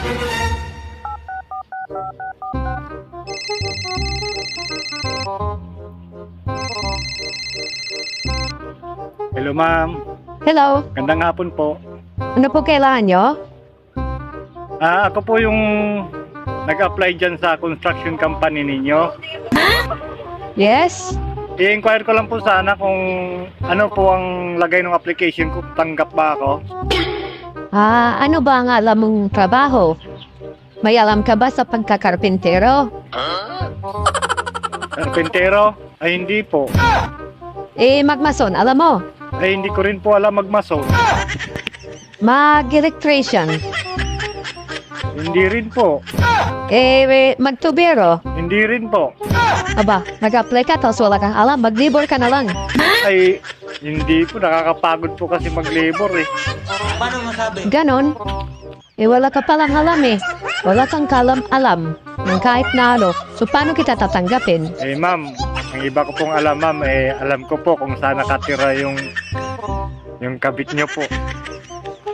Hello, ma'am. Hello, Gandang hapon po. ano po kailangan nyo? Ako po yung nag-apply dyan sa construction company ninyo. Yes? I-inquire ko lang po sana kung ano po ang lagay ng application ko. Tanggap ba ako? Ano ba ang alam mong trabaho? May alam ka ba sa pagkakarpintero? Carpentero? Ay, hindi po. Magmason, alam mo? Ay, hindi ko rin po alam magmason. Mag-electrician. Hindi rin po. Magtubero. Hindi rin po. Aba, mag-apply ka tapos wala kang alam, mag-libor ka na lang. Ay, hindi po. Nakakapagod po kasi mag-labor eh. Paano masabi? Ganon. Wala ka palang alam eh. Wala kang kalam-alam ng kahit na ano. So, paano kita tatanggapin? Eh, ma'am, ang iba ko pong alam, ma'am, alam ko po kung saan nakatira yung kabit nyo po.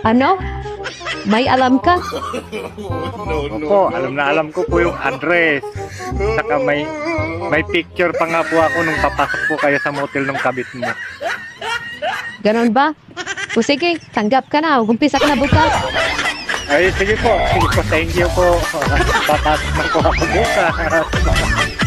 Ano? May alam ka? Opo, alam ko po yung address. Saka may picture pa nga po ako nung papasok po kayo sa motel ng kabit mo. Ganon ba? O sige, tanggap ka na. Umpisa ka na bukas. Ay, sige po. Thank you po. Papasok na po ako bukas.